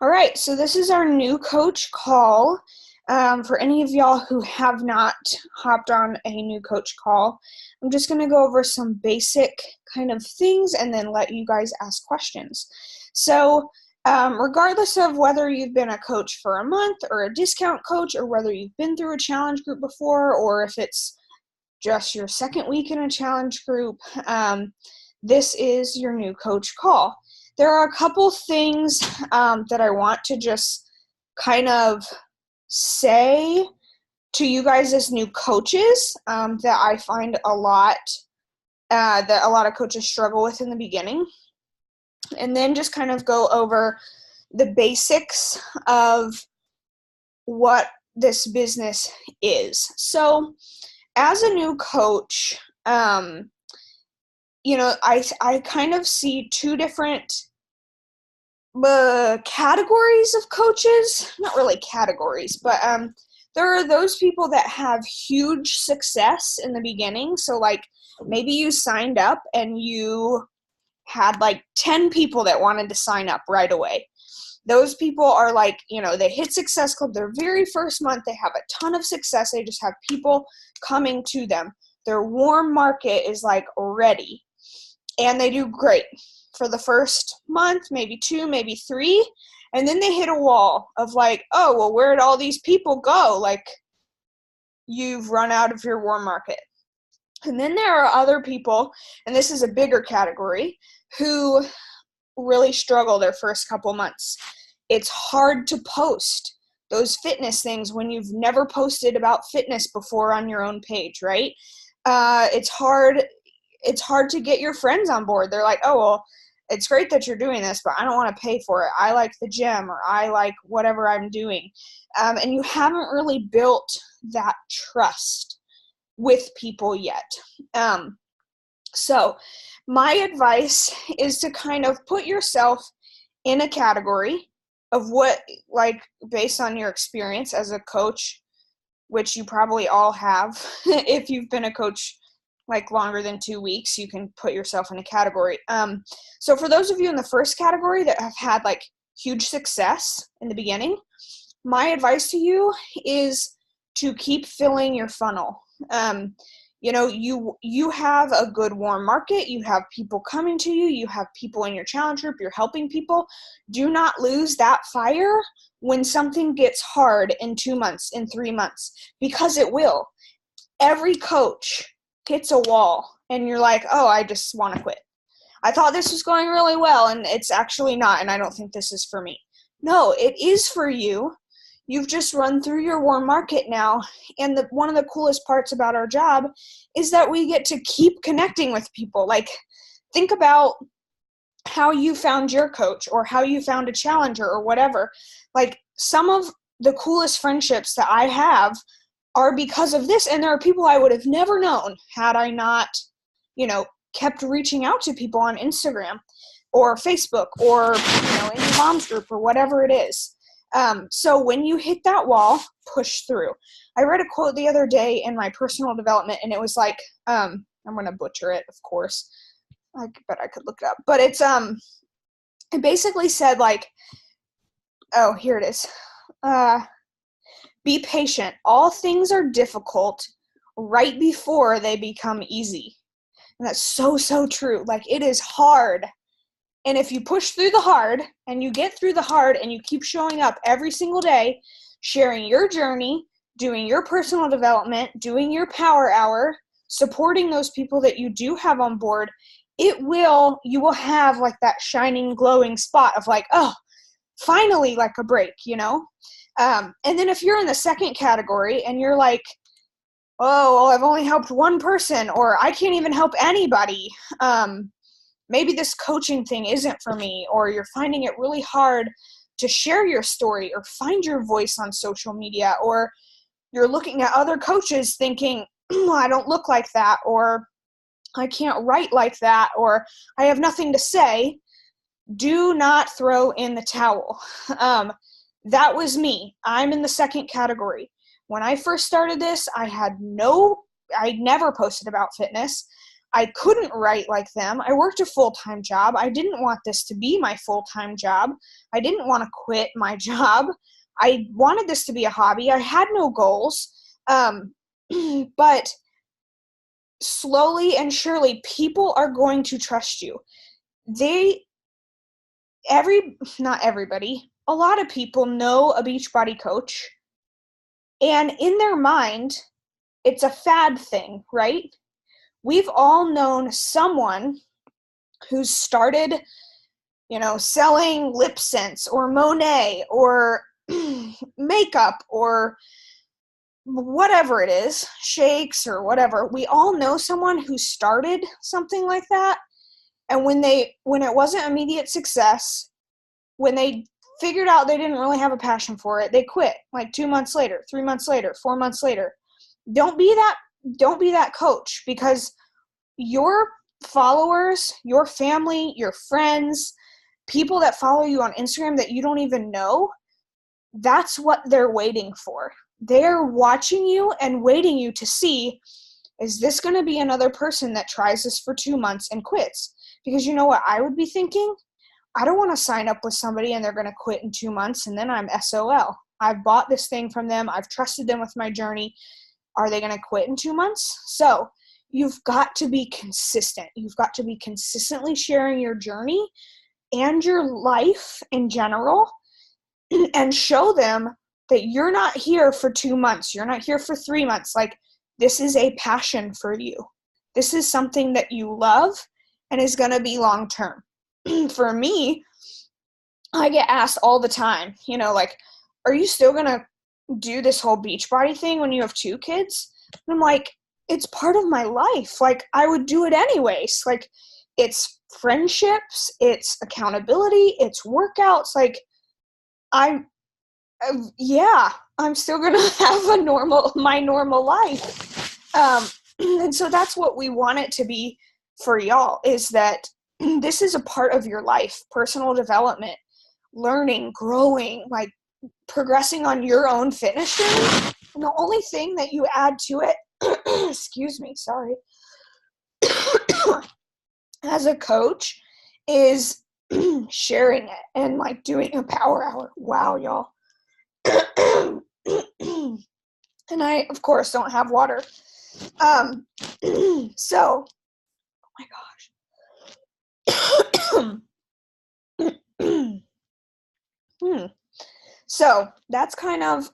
All right, so this is our new coach call. For any of y'all who have not hopped on a new coach call, I'm just going to go over some basic kind of things and then let you guys ask questions. So, regardless of whether you've been a coach for a month or a discount coach, or whether you've been through a challenge group before, or if it's just your second week in a challenge group, this is your new coach call. There are a couple things that I want to just kind of say to you guys as new coaches that I find that a lot of coaches struggle with in the beginning. And then just kind of go over the basics of what this business is. So as a new coach, I kind of see two different categories of coaches. Not really categories, but there are those people that have huge success in the beginning. So like maybe you signed up and you had like 10 people that wanted to sign up right away. Those people are like, they hit Success Club their very first month. They have a ton of success. They just have people coming to them. Their warm market is like ready. And they do great for the first month, maybe 2, maybe 3. And then they hit a wall of like, oh, well, where'd all these people go? Like, you've run out of your warm market. And then there are other people, and this is a bigger category, who really struggle their first couple months. It's hard to post those fitness things when you've never posted about fitness before on your own page, right? It's hard to get your friends on board. They're like, oh, well, it's great that you're doing this, but I don't want to pay for it. I like the gym, or I like whatever I'm doing. And you haven't really built that trust with people yet. So my advice is to kind of put yourself in a category of what, like, based on your experience as a coach, which you probably all have. If you've been a coach like longer than 2 weeks, you can put yourself in a category. So for those of you in the first category that have had like huge success in the beginning, my advice to you is to keep filling your funnel. You have a good warm market, you have people coming to you, you have people in your challenge group, you're helping people. Do not lose that fire when something gets hard in 2 months, in 3 months, because it will. Every coach hits a wall and you're like, oh, I just want to quit. I thought this was going really well and it's actually not, and I don't think this is for me. No, it is for you. You've just run through your warm market now, and one of the coolest parts about our job is that we get to keep connecting with people. Like, think about how you found your coach or how you found a challenger or whatever. Like, some of the coolest friendships that I have are because of this, and there are people I would have never known had I not, kept reaching out to people on Instagram or Facebook or, in your mom's group or whatever it is. So when you hit that wall, push through. I read a quote the other day in my personal development, and it was like, I'm going to butcher it, of course. I bet I could look it up. But it basically said like, oh, here it is. Be patient. All things are difficult right before they become easy. And that's so, so true. Like, it is hard. And if you push through the hard and you get through the hard and you keep showing up every single day, sharing your journey, doing your personal development, doing your power hour, supporting those people that you do have on board, you will have like that shining, glowing spot of like, oh, finally, like a break, And then if you're in the second category and you're like, oh, well, I've only helped one person, or I can't even help anybody, maybe this coaching thing isn't for me, or you're finding it really hard to share your story or find your voice on social media, or you're looking at other coaches thinking, I don't look like that, or I can't write like that, or I have nothing to say. Do not throw in the towel. That was me. I'm in the second category. When I first started this, I never posted about fitness. I couldn't write like them. I worked a full-time job. I didn't want this to be my full-time job. I didn't want to quit my job. I wanted this to be a hobby. I had no goals. But slowly and surely, people are going to trust you. Not everybody, a lot of people know a Beachbody coach, and in their mind, it's a fad thing, right? We've all known someone who's started, selling lip scents or Monet or makeup or whatever it is, shakes or whatever. We all know someone who started something like that, and when it wasn't immediate success, when they figured out they didn't really have a passion for it, they quit like 2 months later, 3 months later, 4 months later. Don't be that coach, because your followers, your family, your friends, people that follow you on Instagram that you don't even know, that's what they're waiting for. They're watching you and waiting you to see, is this going to be another person that tries this for 2 months and quits? Because you know what I would be thinking? I don't want to sign up with somebody and they're going to quit in 2 months and then I'm SOL. I've bought this thing from them. I've trusted them with my journey. Are they going to quit in 2 months? So you've got to be consistent. You've got to be consistently sharing your journey and your life in general, and show them that you're not here for 2 months. You're not here for 3 months. Like, this is a passion for you. This is something that you love and is going to be long term. For me, I get asked all the time, like, are you still going to do this whole Beachbody thing when you have 2 kids? And I'm like, it's part of my life. Like, I would do it anyways. Like, it's friendships, it's accountability, it's workouts. Like, I'm still going to have my normal life. And so that's what we want it to be for y'all, is that this is a part of your life, personal development, learning, growing, like progressing on your own fitness journey. And the only thing that you add to it, excuse me, sorry, as a coach is sharing it and like doing a power hour. Wow, y'all. And I, of course, don't have water. So, oh my gosh. So that's kind of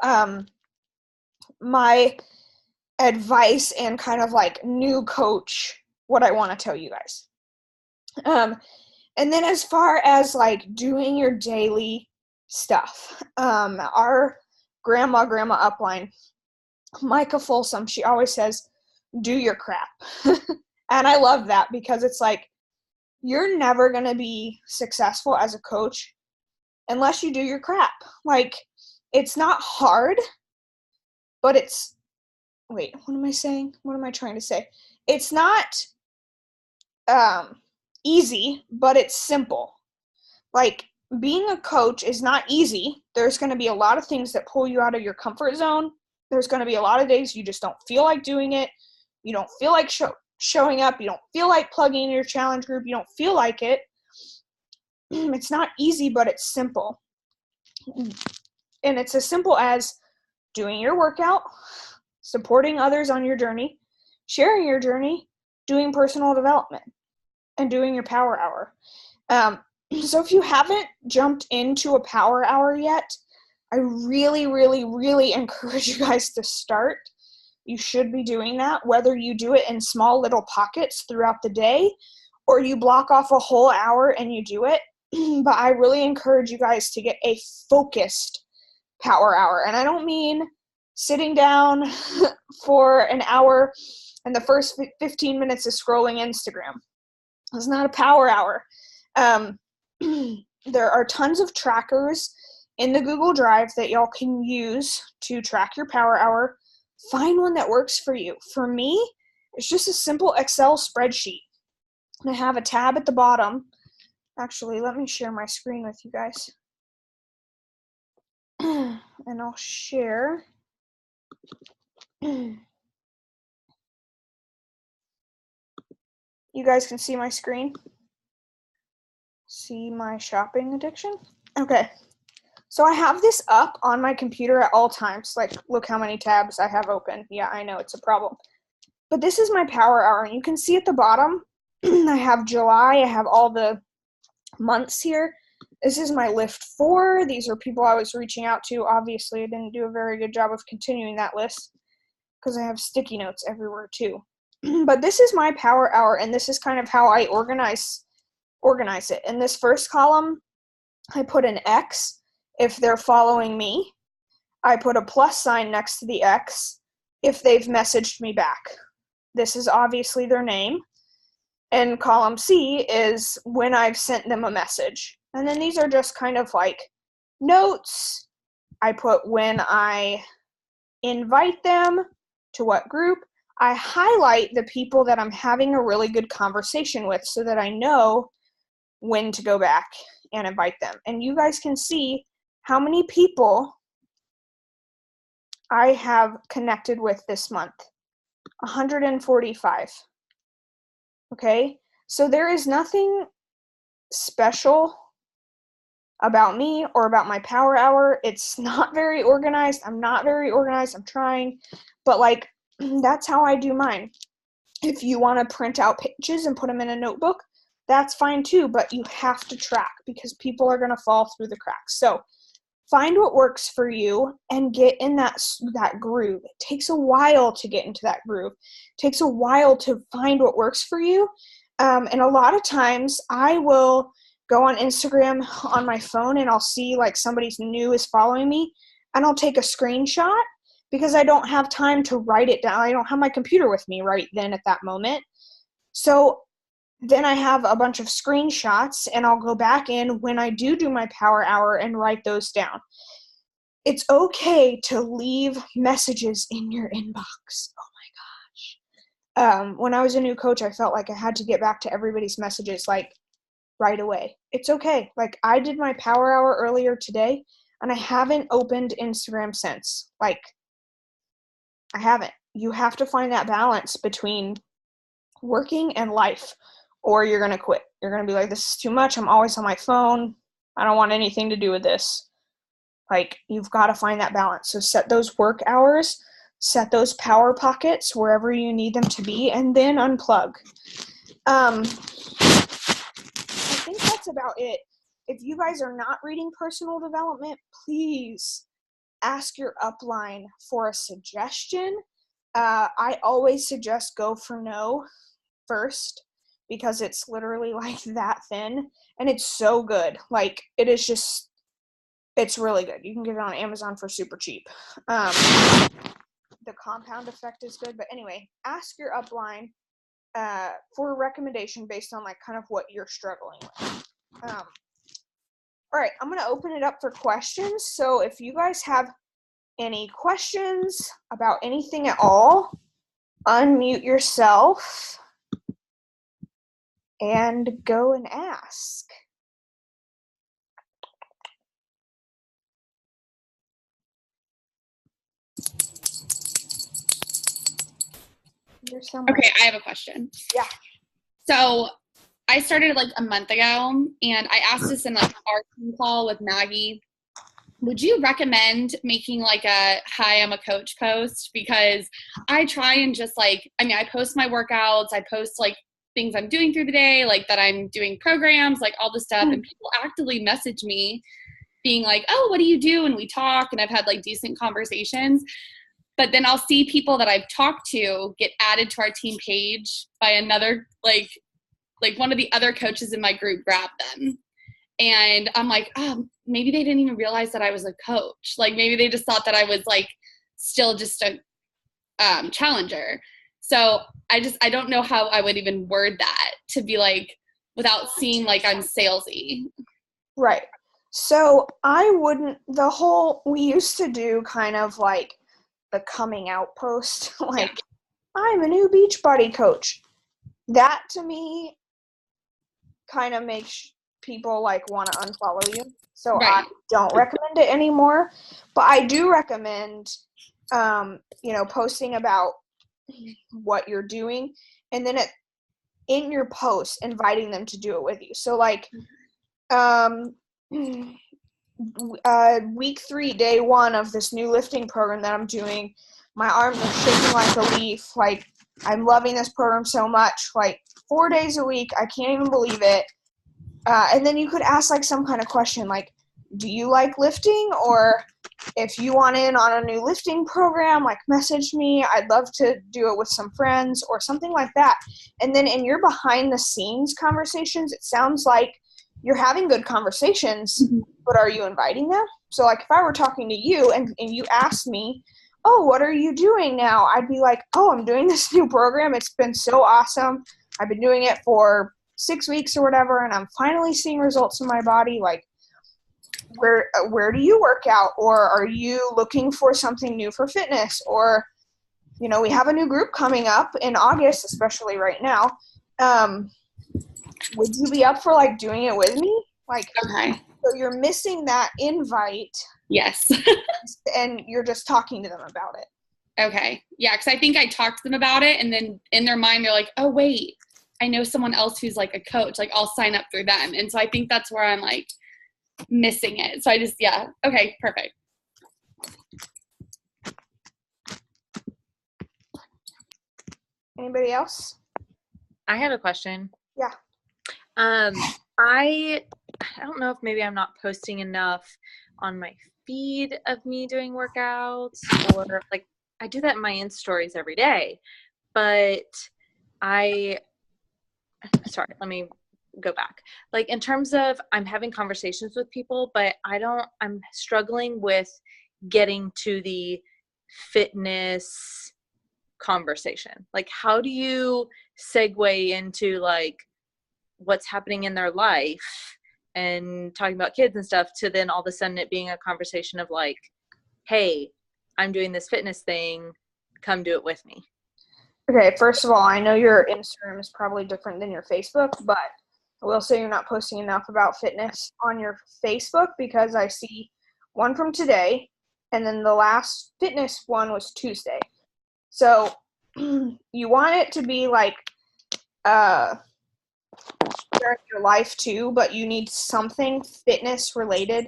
my advice and kind of like new coach, what I want to tell you guys. And then as far as like doing your daily stuff, our grandma upline, Micah Folsom, she always says, do your crap. And I love that, because it's like, you're never going to be successful as a coach unless you do your crap. Like, it's not hard, but what am I saying? What am I trying to say? It's not easy, but it's simple. Like, being a coach is not easy. There's going to be a lot of things that pull you out of your comfort zone. There's going to be a lot of days you just don't feel like doing it. You don't feel like showing up. You don't feel like plugging in your challenge group. You don't feel like it. It's not easy, but it's simple. And it's as simple as doing your workout, supporting others on your journey, sharing your journey, doing personal development, and doing your power hour. So if you haven't jumped into a power hour yet, I really, really, really encourage you guys to start. You should be doing that, whether you do it in small little pockets throughout the day or you block off a whole hour and you do it. But I really encourage you guys to get a focused power hour. And I don't mean sitting down for an hour and the first 15 minutes is scrolling Instagram. It's not a power hour. There are tons of trackers in the Google Drive that y'all can use to track your power hour. Find one that works for you. For me, it's just a simple Excel spreadsheet. I have a tab at the bottom. Actually, let me share my screen with you guys. And I'll share. You guys can see my screen? See my shopping addiction? Okay. So I have this up on my computer at all times. Like, look how many tabs I have open. Yeah, I know it's a problem. But this is my power hour, and you can see at the bottom, I have July, I have all the months here. This is my list 4. These are people I was reaching out to. Obviously, I didn't do a very good job of continuing that list because I have sticky notes everywhere too. But this is my power hour, and this is kind of how I organize it. In this first column, I put an X if they're following me. I put a plus sign next to the X if they've messaged me back. This is obviously their name. And column C is when I've sent them a message. And then these are just kind of like notes. I put when I invite them to what group. I highlight the people that I'm having a really good conversation with so that I know when to go back and invite them. And you guys can see how many people I have connected with this month. 145. Okay? So there is nothing special about me or about my power hour. It's not very organized. I'm not very organized. I'm trying. But like, that's how I do mine. If you want to print out pages and put them in a notebook, that's fine too, but you have to track because people are going to fall through the cracks. So find what works for you and get in that groove. It takes a while to get into that groove. It takes a while to find what works for you. And a lot of times I will go on Instagram on my phone and I'll see like somebody's new is following me and I'll take a screenshot because I don't have time to write it down. I don't have my computer with me right then at that moment. So then I have a bunch of screenshots and I'll go back in when I do my power hour and write those down. It's okay to leave messages in your inbox. Oh my gosh. When I was a new coach, I felt like I had to get back to everybody's messages like right away. It's okay. Like I did my power hour earlier today and I haven't opened Instagram since. Like I haven't. You have to find that balance between working and life or you're going to quit. You're going to be like, this is too much. I'm always on my phone. I don't want anything to do with this. Like, you've got to find that balance. So set those work hours, set those power pockets wherever you need them to be, and then unplug. I think that's about it. If you guys are not reading personal development, please ask your upline for a suggestion. I always suggest Go for No first because it's literally like that thin and it's so good. Like it is just, it's really good. You can get it on Amazon for super cheap. The compound effect is good, but anyway, ask your upline for a recommendation based on like kind of what you're struggling with. All right, I'm gonna open it up for questions. So if you guys have any questions about anything at all, unmute yourself and go and ask. Okay, I have a question. Yeah. So I started like a month ago, and I asked this in like our team call with Maggie. Would you recommend making like a "Hi, I'm a coach" post? Because I try and just like, I mean, I post my workouts, I post like things I'm doing through the day, like that I'm doing programs, like all this stuff, and people actively message me being like, oh, what do you do? And we talk, and I've had like decent conversations. But then I'll see people that I've talked to get added to our team page by another, like one of the other coaches in my group grabbed them. And I'm like, oh, maybe they didn't even realize that I was a coach. Like maybe they just thought that I was like still just a challenger. So I don't know how I would even word that to be like, without seeing like I'm salesy. Right. So I wouldn't, we used to do kind of like the coming out post, like, yeah. I'm a new Beachbody coach. That to me kind of makes people like want to unfollow you. So right. I don't recommend it anymore, but I do recommend, posting about what you're doing. And then in your post inviting them to do it with you. So like week 3, day 1 of this new lifting program that I'm doing, my arms are shaking like a leaf. Like, I'm loving this program so much. Like, 4 days a week, I can't even believe it. And then you could ask like some kind of question like, do you like lifting? Or if you want in on a new lifting program, like message me. I'd love to do it with some friends or something like that. And then in your behind the scenes conversations, it sounds like you're having good conversations, but are you inviting them? So like if I were talking to you and you asked me, oh, what are you doing now? I'd be like, oh, I'm doing this new program. It's been so awesome. I've been doing it for 6 weeks or whatever, and I'm finally seeing results in my body. Like, where do you work out? Or are you looking for something new for fitness? Or, you know, we have a new group coming up in August, especially right now. Would you be up for like doing it with me? Like, Okay. so you're missing that invite. Yes. And you're just talking to them about it. Okay. Yeah, because I think I talked to them about it, and then in their mind they're like, oh, wait, I know someone else who's like a coach. Like, I'll sign up through them. And so I think that's where I'm like missing it. So I just, yeah. Okay, perfect. Anybody else? I have a question. Yeah. I don't know if maybe I'm not posting enough on my feed of me doing workouts, or like I do that in my Insta stories every day, but sorry, let me go back. Like in terms of I'm having conversations with people, but I'm struggling with getting to the fitness conversation. Like, how do you segue into like what's happening in their life and talking about kids and stuff to then all of a sudden it being a conversation of like, hey, I'm doing this fitness thing, come do it with me? Okay, first of all, I know your Instagram is probably different than your Facebook, but I will say you're not posting enough about fitness on your Facebook, because I see one from today, and then the last fitness one was Tuesday. So you want it to be like your life too, but you need something fitness related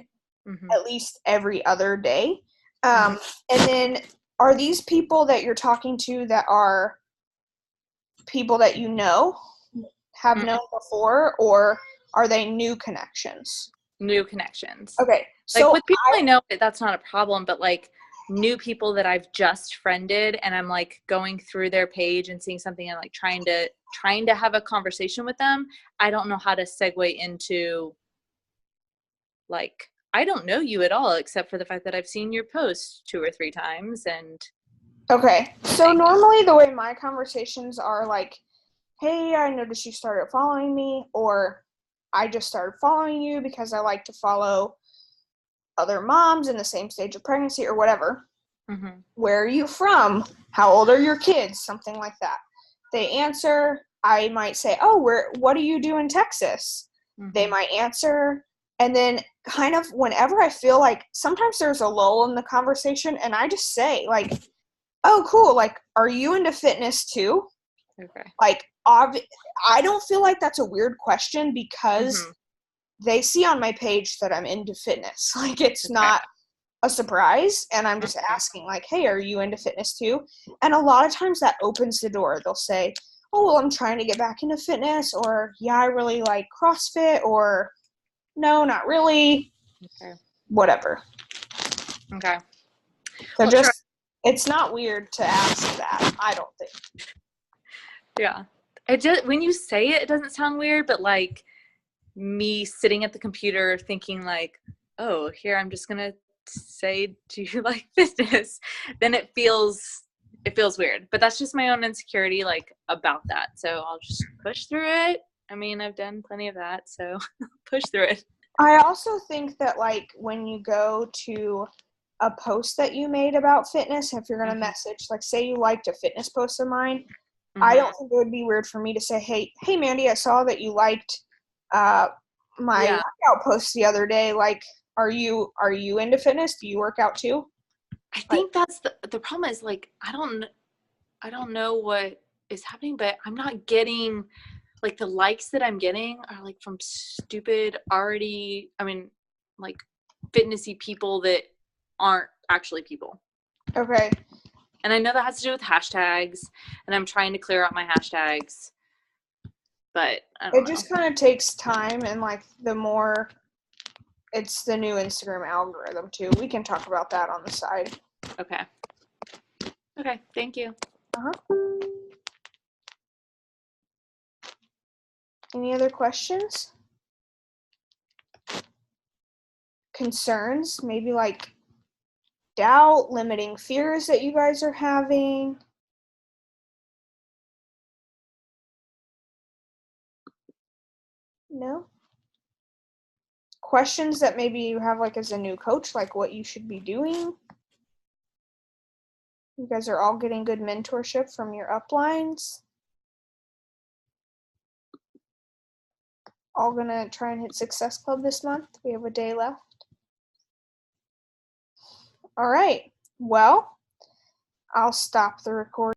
at least every other day. And then are these people that you're talking to that are people that you know, have known before, or are they new connections? New connections. Okay. So like with people I know, that's not a problem, but like new people that I've just friended and I'm like going through their page and seeing something and like trying to have a conversation with them, I don't know how to segue into like, I don't know you at all except for the fact that I've seen your posts 2 or 3 times. And okay, so normally the way my conversations are like, hey, I noticed you started following me, or I just started following you because I like to follow other moms in the same stage of pregnancy or whatever. Where are you from? How old are your kids? Something like that. They answer. I might say, oh, what do you do in Texas? They might answer. And then kind of whenever I feel like sometimes there's a lull in the conversation, and I just say like, oh, cool. Like, are you into fitness too? Okay. Like, I don't feel like that's a weird question, because they see on my page that I'm into fitness. Like, it's not a surprise, and I'm just asking like, hey, are you into fitness too? And a lot of times that opens the door. They'll say, oh, well, I'm trying to get back into fitness, or yeah, I really like CrossFit, or no, not really. Okay. Whatever. Okay. So just, it's not weird to ask that, I don't think. Yeah. It just, when you say it, it doesn't sound weird, but like me sitting at the computer thinking like, oh, here, I'm just going to say, do you like fitness? Then it feels weird, but that's just my own insecurity, like about that. So I'll just push through it. I mean, I've done plenty of that, so push through it. I also think that like when you go to a post that you made about fitness, if you're going to message, like say you liked a fitness post of mine, I don't think it would be weird for me to say, hey, Mandy, I saw that you liked my workout post the other day. Like, are you into fitness? Do you work out too? I think that's the problem is like, I don't know what is happening, but I'm not getting like the likes that I'm getting are like from stupid like fitnessy people that aren't actually people. Okay. And I know that has to do with hashtags, and I'm trying to clear out my hashtags, but I don't know. It just kind of takes time, and like the more, it's the new Instagram algorithm too. We can talk about that on the side. Okay. Okay, thank you. Any other questions? Concerns? Maybe like doubt, limiting fears that you guys are having? No? Questions that maybe you have like as a new coach, like what you should be doing? You guys are all getting good mentorship from your uplines. All gonna try and hit Success Club this month. We have a day left. All right. Well, I'll stop the recording.